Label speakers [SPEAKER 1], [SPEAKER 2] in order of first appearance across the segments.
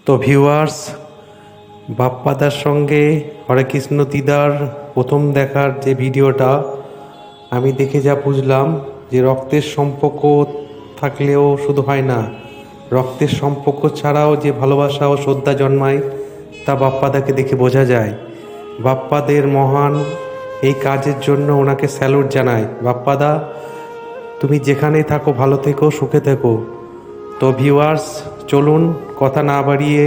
[SPEAKER 1] তো ভিউয়ার্স, বাপ্পাদার সঙ্গে হরে কৃষ্ণ দিদার প্রথম দেখার যে ভিডিওটা আমি দেখে যা বুঝলাম যে রক্তের সম্পর্ক থাকলেও শুধু হয় না, রক্তের সম্পর্ক ছাড়াও যে ভালোবাসা ও শ্রদ্ধা জন্মায় তা বাপ্পাদাকে দেখে বোঝা যায়। বাপ্পাদের মহান এই কাজের জন্য ওনাকে স্যালুট জানাই। বাপ্পাদা, তুমি যেখানেই থাকো ভালো থেকো, সুখে থেকো। তো ভিউয়ার্স, চলুন কথা না বাড়িয়ে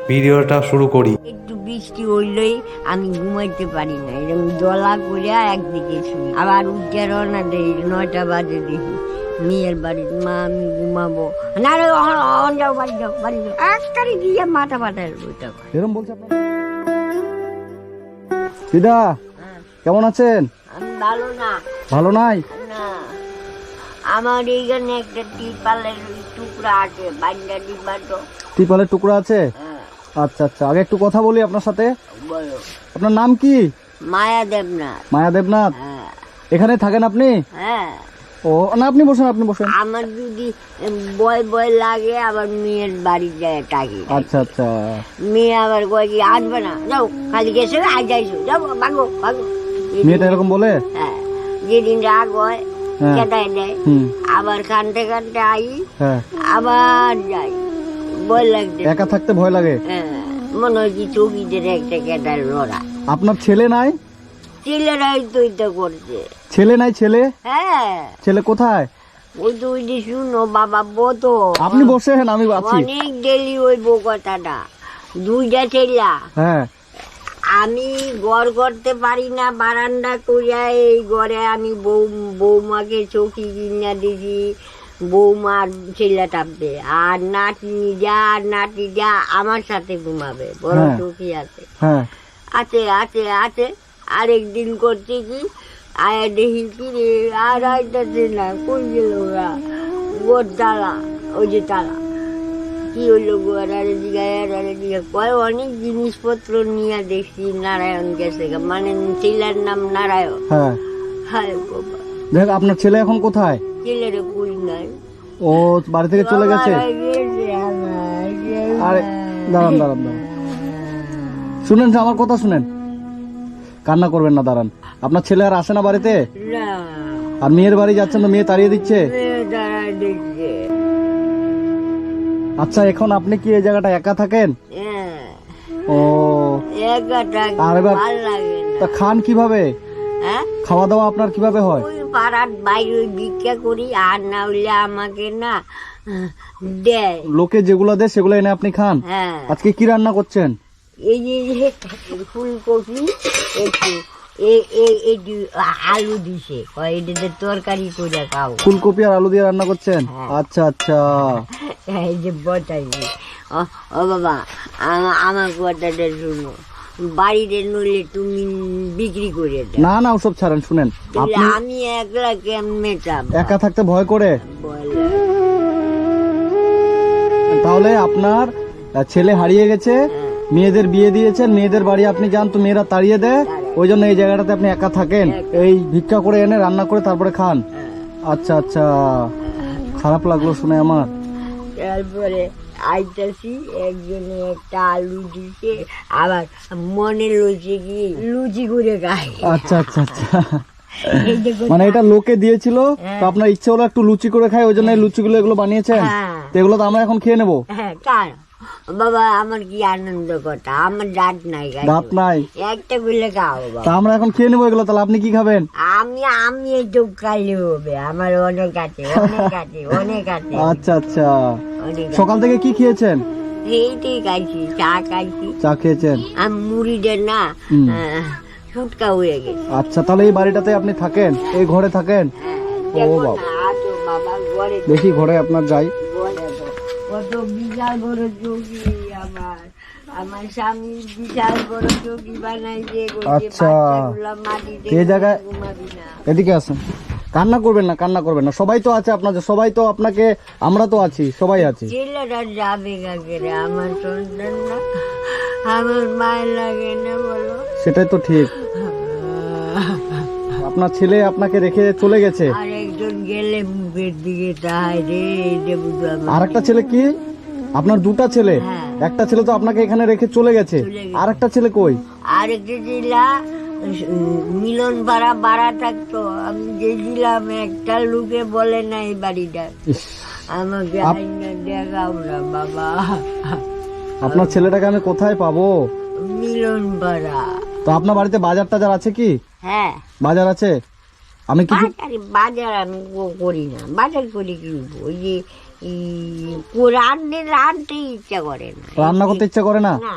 [SPEAKER 1] ভিডিওটা শুরু করি।
[SPEAKER 2] একটু বৃষ্টি হইলেই আমি ঘুমাইতে পারি না, এরকম দলা করে একদিকে শুই, আবার উঠে রওনা দেই 9টা বাজে, দেখি মেয়ের বাড়ির মা আমি ঘুমাবো না রে, যাও বাড়ি যাও বাড়ি যাও, একটারি দিয়ে মাথা পাঠায় ওইটা
[SPEAKER 3] এরকম বলছে আপনার দিদা। কেমন আছেন?
[SPEAKER 2] আমি ভালো না।
[SPEAKER 3] ভালো নাই?
[SPEAKER 2] না, আমার এইখানে একটা টিপালের টুকরা আছে, বান্ডা দিবা তো।
[SPEAKER 3] ত্রিপালের টুকরা আছে?
[SPEAKER 2] হ্যাঁ,
[SPEAKER 3] আচ্ছা আচ্ছা, আগে একটু কথা বলি আপনার সাথে।
[SPEAKER 2] বলো।
[SPEAKER 3] আপনার নাম কি?
[SPEAKER 2] মায়া দেবনাথ।
[SPEAKER 3] মায়া দেবনাথ।
[SPEAKER 2] হ্যাঁ
[SPEAKER 3] এখানে থাকেন আপনি?
[SPEAKER 2] হ্যাঁ।
[SPEAKER 3] ও না, আপনি বসেন, আপনি বসেন।
[SPEAKER 2] আমার যদি ভয় লাগে আবার মেয়ের বাড়ি যায় থাকি।
[SPEAKER 3] আচ্ছা আচ্ছা।
[SPEAKER 2] মেয়ে আবার কয় কি আসবে না, যাও খালি গেছে আজ যাইছো, যাও ভাগো ভাগো।
[SPEAKER 3] মেয়েটা এরকম বলে?
[SPEAKER 2] হ্যাঁ, যেদিন রাগ হয়
[SPEAKER 3] হ্যাঁ।
[SPEAKER 2] কেটাই দেয়,
[SPEAKER 3] হুম।
[SPEAKER 2] আবার কানতে কানতে আই,
[SPEAKER 3] হ্যাঁ।
[SPEAKER 2] আবার যাই, ভয় লাগছে।
[SPEAKER 3] একা থাকতে ভয় লাগে?
[SPEAKER 2] হ্যাঁ, মনে হয় কি চৌকিদের একটা কেটার লড়া।
[SPEAKER 3] আপনার ছেলে নাই?
[SPEAKER 2] ছেলেরাই তো এটা করছে।
[SPEAKER 3] ছেলে নাই? ছেলে?
[SPEAKER 2] হ্যাঁ,
[SPEAKER 3] ছেলে কোথায়?
[SPEAKER 2] ওই তো ওই যে শুনো বাবা বতো,
[SPEAKER 3] আপনি বসেন, আমি আছি।
[SPEAKER 2] অনেক দেরি হইব কথাটা। 2টা ছেলা,
[SPEAKER 3] হ্যাঁ।
[SPEAKER 2] আমি ঘর করতে পারি না, বারান্দা করিয়া এই ঘরে আমি বৌমাকে চৌকি কিনা দিছি, বৌমার ছেলে টাপবে, আর নাতনি যা আর নাতি যা আমার সাথে ঘুমাবে, বড়
[SPEAKER 3] হ্যাঁ।
[SPEAKER 2] চৌকি আছে।
[SPEAKER 3] হ্যাঁ।
[SPEAKER 2] আছে আছে আছে। আরেকদিন করছে কি, আয়া দেখি কি রে, আর আইতাছে না, কই গেল ওরা? গোর তালা, ওই যে তালা কি হইলো গো, আরে দিঘা কয় অনেক জিনিসপত্র নিয়ে দেখছি নারায়ণ গেছে, মানে ছেলের নাম নারায়ণ।
[SPEAKER 3] হ্যাঁ।
[SPEAKER 2] হায় বাবা,
[SPEAKER 3] দেখ, আপনার ছেলে এখন কোথায়?
[SPEAKER 2] ছেলের কই নাই।
[SPEAKER 3] ও বাড়ি থেকে চলে গেছে? আরে দাঁড়ান দাঁড়ান দাঁড়ান, শুনেন, আমার কথা শুনেন, কান্না করবেন না, দাঁড়ান। আপনার ছেলে আর আসে না বাড়িতে?
[SPEAKER 2] না,
[SPEAKER 3] আর মেয়ের বাড়ি যাচ্ছেন তো মেয়ে তাড়িয়ে দিচ্ছে?
[SPEAKER 2] দাঁড়ায় দেখছে।
[SPEAKER 3] আচ্ছা, এখন আপনি কি এই জায়গাটা একা থাকেন?
[SPEAKER 2] হ্যাঁ,
[SPEAKER 3] ও,
[SPEAKER 2] একাটা
[SPEAKER 3] আর এবার
[SPEAKER 2] ভাল লাগে
[SPEAKER 3] তা
[SPEAKER 2] না।
[SPEAKER 3] খান কিভাবে?
[SPEAKER 2] হ্যাঁ,
[SPEAKER 3] খাওয়া দাওয়া আপনার কিভাবে হয়?
[SPEAKER 2] ওই পাড়ার বাইরে ভিক্ষা করি, আর না হইলে আমাকে না দেয়।
[SPEAKER 3] লোকে যেগুলো দেয় সেগুলো এনে আপনি খান?
[SPEAKER 2] হ্যাঁ,
[SPEAKER 3] আজকে কি রান্না করছেন?
[SPEAKER 2] এই যে ফুলকপি একটু একটু আলু দিছে, এটাতে তরকারি করে খাও।
[SPEAKER 3] ফুলকপি আর আলু দিয়ে রান্না করছেন?
[SPEAKER 2] হ্যাঁ।
[SPEAKER 3] আচ্ছা আচ্ছা।
[SPEAKER 2] এই যে বটাইছি। ও বাবা, আমার কথাটা শুনো, বাড়িতে নইলে তুমি বিক্রি করে দাও।
[SPEAKER 3] না না, ওসব ছাড়েন, শুনেন,
[SPEAKER 2] তাহলে
[SPEAKER 3] আপনি
[SPEAKER 2] আমি একলা কেমনে চাপ?
[SPEAKER 3] একা থাকতে ভয় করে? তাহলে আপনার ছেলে হারিয়ে গেছে, মেয়েদের বিয়ে দিয়েছেন, মেয়েদের বাড়ি আপনি যান তো মেয়েরা তাড়িয়ে দেয়, ওই জন্য এই জায়গাটাতে আপনি একা থাকেন, এই ভিক্ষা করে এনে রান্না করে তারপরে খান? আচ্ছা আচ্ছা, খারাপ লাগলো শুনে আমার।
[SPEAKER 2] তারপরে আইতাছি, একজনে একটা আলু দিছে, আবার মনে লইছে কি লুচি করে খাই।
[SPEAKER 3] আচ্ছা আচ্ছা আচ্ছা, মানে এটা লোকে দিয়েছিল তো আপনার ইচ্ছে হলো একটু লুচি করে খাই, ওই জন্য এই লুচিগুলো এগুলো বানিয়েছেন?
[SPEAKER 2] হ্যাঁ।
[SPEAKER 3] তো এগুলো তো আমরা এখন খেয়ে নেবো?
[SPEAKER 2] হ্যাঁ, কার বাবা, আমার কি আনন্দ কথা, আমার দাঁত নাই,
[SPEAKER 3] দাঁত নাই?
[SPEAKER 2] একটা গুলে খাও
[SPEAKER 3] তা
[SPEAKER 2] বাবা।
[SPEAKER 3] আমরা এখন খেয়ে নেবো এগুলো, তাহলে আপনি কি খাবেন?
[SPEAKER 2] আমি একটু খাইলে হবে, আমার অনেক আছে অনেক আছে অনেক আছে।
[SPEAKER 3] আচ্ছা আচ্ছা।
[SPEAKER 2] অনেক আছে।
[SPEAKER 3] সকাল থেকে কি খেয়েছেন?
[SPEAKER 2] এইটাই খাইছি, চা খাইছি।
[SPEAKER 3] চা খেয়েছেন?
[SPEAKER 2] আমি মুড়িটা না
[SPEAKER 3] হুম।
[SPEAKER 2] ফুটকা হয়ে গেছে।
[SPEAKER 3] আচ্ছা, তাহলে এই বাড়িটাতে আপনি থাকেন, এই ঘরে থাকেন?
[SPEAKER 2] হ্যাঁ,
[SPEAKER 3] ও
[SPEAKER 2] দেখো
[SPEAKER 3] বাবা,
[SPEAKER 2] না, আসো বাবা ঘরে,
[SPEAKER 3] দেখি ঘরে আপনার যাই।
[SPEAKER 2] ঘরে তো কত বিশাল বড় চৌকি, আমার স্বামী বিশাল বড় চৌকি বানাইছে।
[SPEAKER 3] আচ্ছা, এই জায়গায় এদিকে আসেন, কান্না করবেন না, কান্না করবেন না, সবাই তো আছে আপনাদের, সবাই তো আপনাকে, আমরা তো আছি, সবাই আছি।
[SPEAKER 2] ছেলেরা যাবে কাকে রে, আমার সন্তান না, আমার মায়ের লাগে না বলো?
[SPEAKER 3] সেটাই তো ঠিক, আপনার ছেলে আপনাকে রেখে চলে গেছে।
[SPEAKER 2] আর একজন গেলে মুখের দিকে তাই রে, এই যে বুঝলাম।
[SPEAKER 3] আর একটা ছেলে কি? আপনার দুটা ছেলে,
[SPEAKER 2] হ্যাঁ।
[SPEAKER 3] একটা ছেলে তো আপনাকে এখানে রেখে চলে গেছে,
[SPEAKER 2] চলে গেছে।
[SPEAKER 3] আর একটা ছেলে কই?
[SPEAKER 2] আর একটা জেলা মিলন ভাড়া থাকতো, আমি গেছিলাম, একটা লোকে বলে না এই বাড়িটা,
[SPEAKER 3] ইস,
[SPEAKER 2] আমাকে আইনা দেখাও না বাবা।
[SPEAKER 3] আপনার ছেলেটাকে আমি কোথায় পাবো?
[SPEAKER 2] মিলন ভাড়া।
[SPEAKER 3] তো আপনার বাড়িতে বাজার টাজার আছে কি?
[SPEAKER 2] হ্যাঁ,
[SPEAKER 3] বাজার আছে? আমি কিছু
[SPEAKER 2] বাজার আমি করি না, বাজার করে কিনবো। ওই যে রানতে ইচ্ছা করে না,
[SPEAKER 3] রান্না করতে ইচ্ছা করে না?
[SPEAKER 2] না।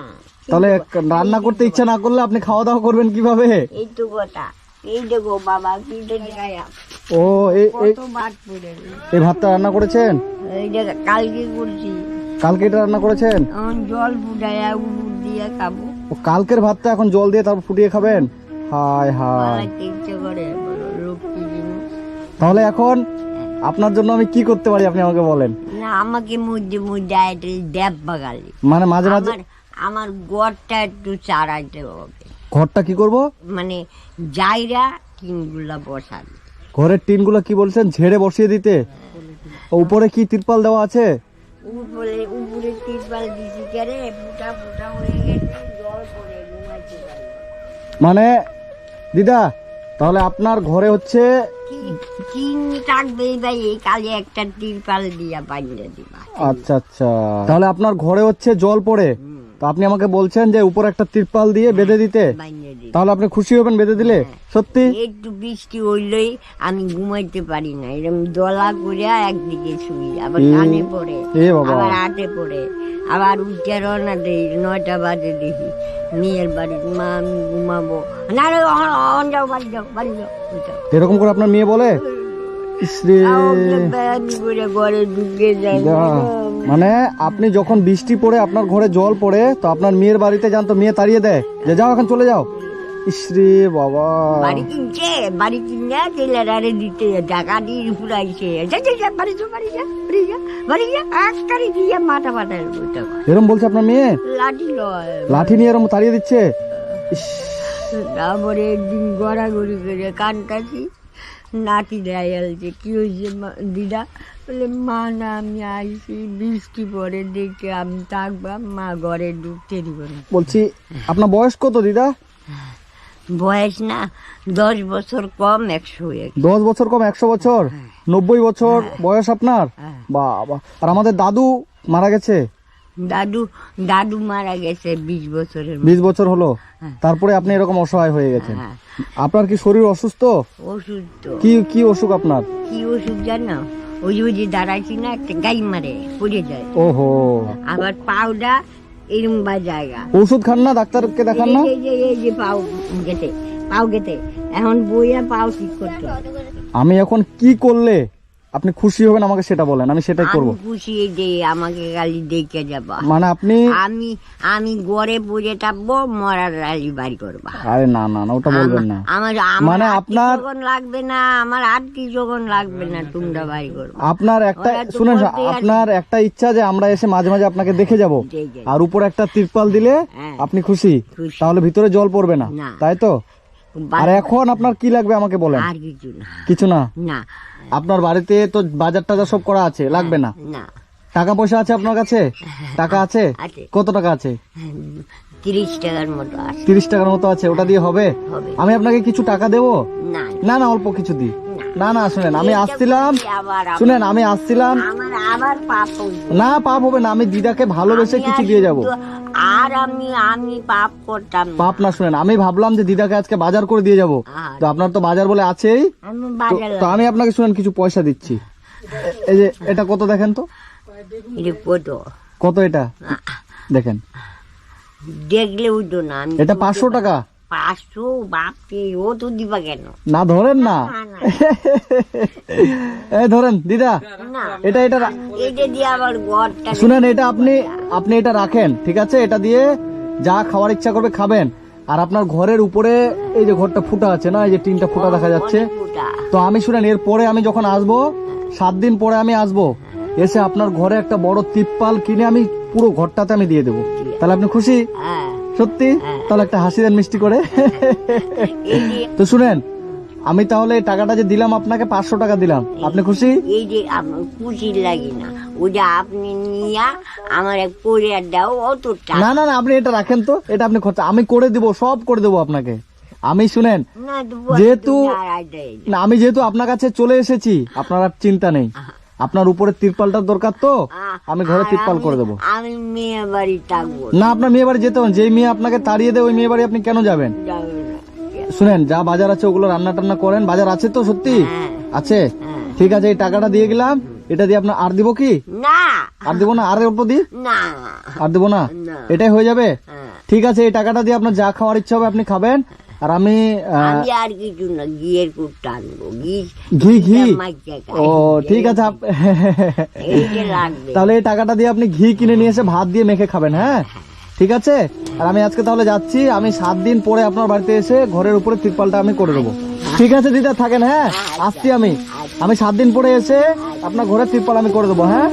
[SPEAKER 3] তাহলে রান্না করতে ইচ্ছা না করলে আপনি খাওয়া দাওয়া করবেন কিভাবে?
[SPEAKER 2] এই তো কথা, এই দেখো বাবা কি দেখায়,
[SPEAKER 3] ও
[SPEAKER 2] কত ভাত পড়ে।
[SPEAKER 3] এই ভাতটা রান্না করেছেন?
[SPEAKER 2] এই দেখ কালকে করছি,
[SPEAKER 3] কালকে এটা রান্না করেছেন?
[SPEAKER 2] এখন জল ফুটাইয়া উপর দিয়ে খাবো।
[SPEAKER 3] ও কালকের ভাতটা এখন জল দিয়ে তারপর ফুটিয়ে খাবেন? হায় হায়।
[SPEAKER 2] বানাইতে ইচ্ছে করে, বলো লক্ষ্মী জিনিস।
[SPEAKER 3] তাহলে এখন আপনার জন্য আমি কি করতে পারি আপনি আমাকে বলেন।
[SPEAKER 2] না, আমাকে মধ্যে মধ্যে দেব বাগালি,
[SPEAKER 3] মানে মাঝে মাঝে
[SPEAKER 2] আমার গড়টা একটু চারাইতে হবে।
[SPEAKER 3] ঘরটা কি করব?
[SPEAKER 2] মানে জায়গা টিনগুলা বসান।
[SPEAKER 3] ঘরের টিনগুলো কি বলছেন ঝেড়ে বসিয়ে দিতে? ও উপরে কি তিরপাল দেওয়া আছে?
[SPEAKER 2] উপরে তিরপাল দিছি কেরে, ফুটা ফুটা হয়ে গেছে, জল পড়ে ঘুমাইতে পারি।
[SPEAKER 3] মানে দিদা তাহলে আপনার ঘরে হচ্ছে
[SPEAKER 2] টিন থাকবেই ভাই, এই কালে একটা তিরপাল দিয়া বাঁধে দিবা।
[SPEAKER 3] আচ্ছা আচ্ছা, তাহলে আপনার ঘরে হচ্ছে জল পড়ে, তো আপনি আমাকে বলছেন যে উপরে একটা তিরপাল দিয়ে বেঁধে দিতে,
[SPEAKER 2] বাঁধে দিবা।
[SPEAKER 3] তাহলে আপনি খুশি হবেন বেঁধে দিলে? সত্যি?
[SPEAKER 2] একটু বৃষ্টি হইলেই আমি ঘুমাইতে পারি না, এরকম দলা করিয়া একদিকে শুই, আবার কানে পড়ে,
[SPEAKER 3] এ বাবা।
[SPEAKER 2] আবার হাতে পড়ে, আবার উঠে রওনা দেই, 9টা বাজে দেখি মেয়ের বাড়ি, মা আমি ঘুমাবো না রে, অন যাও, বাড়ি যাও, বাড়ি যাও, উঠো।
[SPEAKER 3] এরকম করে আপনার মেয়ে বলে? ইসরে,
[SPEAKER 2] আমি করে ঘরে ঢুকে যাই।
[SPEAKER 3] যা। মানে আপনি যখন বৃষ্টি পড়ে আপনার ঘরে জল পড়ে তো আপনার মেয়ের বাড়িতে যান, তো মেয়ে তাড়িয়ে দেয় যে যাও এখন চলে যাও? ইসরে বাবা।
[SPEAKER 2] বাড়ি কিনছে, বাড়ি কিনে ছেলেরারে দিতে টাকা দিয়ে ফুরাইছে, যা যা যা, বাড়ি যা, বাড়ি যা, বাড়ি যা, বাড়ি যা, আজকারি দিয়ে মাথা পাতায় বলতে হয়।
[SPEAKER 3] এরকম বলছে আপনার মেয়ে?
[SPEAKER 2] লাঠি লয়,
[SPEAKER 3] লাঠি নিয়ে এরকম তাড়িয়ে দিচ্ছে? ইস,
[SPEAKER 2] তারপরে একদিন গড়াগড়ি করে কানটাছি, নাতি দেয়ালছে, কি হয়েছে দিদা? বলে মা না আমি আইসি, বৃষ্টি পরে দেখে আমি থাকবা, মা ঘরে ঢুকতে দিব না।
[SPEAKER 3] বলছি আপনার বয়স কত দিদা?
[SPEAKER 2] বয়স না 10 বছর কম 100 হয়ে গেছে।
[SPEAKER 3] 10 বছর কম 100 বছর? 90 বছর বয়স আপনার? বাবা। আর আমাদের দাদু মারা গেছে?
[SPEAKER 2] দাদু মারা গেছে 20 বছরের।
[SPEAKER 3] 20 বছর হলো, তারপরে আপনি এরকম অসহায় হয়ে গেছেন।
[SPEAKER 2] হ্যাঁ।
[SPEAKER 3] আপনার কি শরীর অসুস্থ?
[SPEAKER 2] ওষুধ তো
[SPEAKER 3] কি কি অসুখ আপনার?
[SPEAKER 2] কি ওষুধ জানো? ওই যে দাঁড়াইছি না, একটা গাই মারে পড়ে যায়,
[SPEAKER 3] ওহো।
[SPEAKER 2] আবার পাউডা এরম বা জায়গা।
[SPEAKER 3] ওষুধ খান না? ডাক্তারকে দেখান না?
[SPEAKER 2] এই যে পাও গেতে এখন বইয়া পাও ঠিক করতে হবে।
[SPEAKER 3] আমি এখন কি করলে আপনি খুশি হবেন আমাকে সেটা বলেন, আমি সেটাই করব।
[SPEAKER 2] আমি খুশি যে আমাকে গালি দেখে যাবা,
[SPEAKER 3] মানে আপনি
[SPEAKER 2] আমি গড়ে পড়ে থাকবো, মরার রালি বাড়ি করবা।
[SPEAKER 3] আরে না না না, ওটা বলবেন না।
[SPEAKER 2] আমার
[SPEAKER 3] মানে আপনার
[SPEAKER 2] যখন লাগবে না, আমার আত্মীয় যখন লাগবে না, তোমরা বাড়ি করবা।
[SPEAKER 3] আপনার একটা
[SPEAKER 2] ওরা তো
[SPEAKER 3] শুনেন,
[SPEAKER 2] বলতেই আছে।
[SPEAKER 3] আপনার একটা ইচ্ছা যে আমরা এসে মাঝে মাঝে আপনাকে দেখে যাব,
[SPEAKER 2] দেখে।
[SPEAKER 3] আর উপরে একটা তিরপাল দিলে
[SPEAKER 2] হ্যাঁ।
[SPEAKER 3] আপনি খুশি,
[SPEAKER 2] খুশি।
[SPEAKER 3] তাহলে ভিতরে জল পড়বে না,
[SPEAKER 2] না।
[SPEAKER 3] তাই তো?
[SPEAKER 2] বা-
[SPEAKER 3] আর এখন আপনার কি লাগবে আমাকে বলেন।
[SPEAKER 2] আর কিছু না,
[SPEAKER 3] কিছু না?
[SPEAKER 2] না
[SPEAKER 3] আপনার বাড়িতে তো বাজার টাজার সব করা আছে, লাগবে না?
[SPEAKER 2] না।
[SPEAKER 3] টাকা পয়সা আছে আপনার কাছে? টাকা আছে?
[SPEAKER 2] আছে।
[SPEAKER 3] কত টাকা আছে?
[SPEAKER 2] 30 টাকার মতো আছে।
[SPEAKER 3] 30 টাকার মতো আছে, ওটা দিয়ে হবে?
[SPEAKER 2] হবে।
[SPEAKER 3] আমি আপনাকে কিছু টাকা দেবো?
[SPEAKER 2] না,
[SPEAKER 3] না না, অল্প কিছু দিই।
[SPEAKER 2] না।
[SPEAKER 3] না না, শুনেন আমি
[SPEAKER 2] এইটা
[SPEAKER 3] আসছিলাম,
[SPEAKER 2] বলছি আবার
[SPEAKER 3] শুনেন আমি আসছিলাম।
[SPEAKER 2] আমার আবার পাপ হইবে।
[SPEAKER 3] না পাপ হবে না, আমি দিদাকে ভালোবেসে
[SPEAKER 2] আমি
[SPEAKER 3] কিছু
[SPEAKER 2] আর
[SPEAKER 3] দিয়ে যাব।
[SPEAKER 2] শুধু- আর আমি পাপ করতাম না।
[SPEAKER 3] পাপ না, শুনেন আমি ভাবলাম যে দিদাকে আজকে বাজার করে দিয়ে যাব,
[SPEAKER 2] আর
[SPEAKER 3] তো আপনার তো বাজার বলে আছেই,
[SPEAKER 2] আমি
[SPEAKER 3] তো-
[SPEAKER 2] বাজার
[SPEAKER 3] তো আমি আপনাকে শুনেন কিছু পয়সা দিচ্ছি। এই যে এটা কত দেখেন তো,
[SPEAKER 2] এটা কত
[SPEAKER 3] কত এটা দেখেন,
[SPEAKER 2] দেখলে উঠো না। আমি
[SPEAKER 3] এটা 500 টাকা।
[SPEAKER 2] 500 বাপকে, ও তো দিবা কেন?
[SPEAKER 3] না ধরেন না,
[SPEAKER 2] না, না,
[SPEAKER 3] এই ধরেন দিদা,
[SPEAKER 2] না।
[SPEAKER 3] এটা এটা
[SPEAKER 2] এটা দিয়ে আবার ঘরটা
[SPEAKER 3] শুনেন, এটা আপনি এটা রাখেন, ঠিক আছে? এটা দিয়ে যা খাওয়ার ইচ্ছা করবে খাবেন। আর আপনার ঘরের উপরে এই যে ঘরটা ফুটা আছে না, এই যে টিনটা ফুটা দেখা যাচ্ছে,
[SPEAKER 2] অনেক ফুটা।
[SPEAKER 3] তো আমি শুনেন এর পরে আমি যখন আসবো, 7 দিন পরে আমি আসবো, এসে আপনার ঘরে একটা বড় তিরপাল কিনে আমি পুরো ঘরটাতে আমি দিয়ে দেবো, তাহলে আপনি খুশি?
[SPEAKER 2] হ্যাঁ,
[SPEAKER 3] সত্যি? তাহলে একটা হাসি দেন মিষ্টি করে।
[SPEAKER 2] এই যে
[SPEAKER 3] তো শুনেন, আমি তাহলে এই টাকাটা যে দিলাম আপনাকে 500 টাকা দিলাম, আপনি খুশি?
[SPEAKER 2] এই যে আমার খুশি লাগে না, ওটা আপনি নিয়া আমার এক করে দাও অত টাকা।
[SPEAKER 3] না না না, আপনি এটা রাখেন তো, এটা আপনি খরচা আমি করে দিব, সব করে দেবো আপনাকে। আমি শুনেন,
[SPEAKER 2] না তো
[SPEAKER 3] যেহেতু-
[SPEAKER 2] আর দেয় না।
[SPEAKER 3] না আমি যেহেতু আপনার কাছে চলে এসেছি, আপনার আর চিন্তা নেই। আপনার উপরে তিরপালটার দরকার তো, আমি ঘরে
[SPEAKER 2] আর
[SPEAKER 3] তিরপাল করে দেবো।
[SPEAKER 2] আমি মেয়ে বাড়ি থাকবো
[SPEAKER 3] না আপনার মেয়ে বাড়ি যেতে হবে, যেই মেয়ে আপনাকে তাড়িয়ে দেয় ওই মেয়ে বাড়ি আপনি কেন যাবেন?
[SPEAKER 2] যাবে না।
[SPEAKER 3] শুনেন, যা বাজার আছে ওগুলো রান্না টান্না করেন। বাজার আছে তো সত্যি?
[SPEAKER 2] হ্যাঁ।
[SPEAKER 3] আছে?
[SPEAKER 2] হ্যাঁ।
[SPEAKER 3] ঠিক আছে, এই টাকাটা দিয়ে গেলাম, এটা দিয়ে আপনার আর দিব কি?
[SPEAKER 2] না
[SPEAKER 3] আর দিব না? আর অল্প দি?
[SPEAKER 2] না
[SPEAKER 3] আর দিব না?
[SPEAKER 2] না।
[SPEAKER 3] এটাই হয়ে যাবে?
[SPEAKER 2] হ্যাঁ।
[SPEAKER 3] ঠিক আছে, এই টাকাটা দিয়ে আপনার যা খাওয়ার ইচ্ছা হবে আপনি খাবেন। আর আমি
[SPEAKER 2] আমি আর কিছু না, ঘিয়ের কুটটা আনবো,
[SPEAKER 3] ঘি ঘি
[SPEAKER 2] মাইকে
[SPEAKER 3] ও ঠিক আছে
[SPEAKER 2] এইটা লাগবে।
[SPEAKER 3] তাহলে এই টাকাটা দিয়ে আপনি ঘি কিনে নিয়ে এসে ভাত দিয়ে মেখে খাবেন। হ্যাঁ ঠিক আছে। আর আমি আজকে তাহলে যাচ্ছি, আমি 7 দিন পরে আপনার বাড়িতে এসে ঘরের উপরে তিরপালটা আমি করে দেবো। ঠিক আছে দিদা, থাকেন। হ্যাঁ আসছি আমি 7 দিন পরে এসে আপনার ঘরের তিরপাল আমি করে দেবো। হ্যাঁ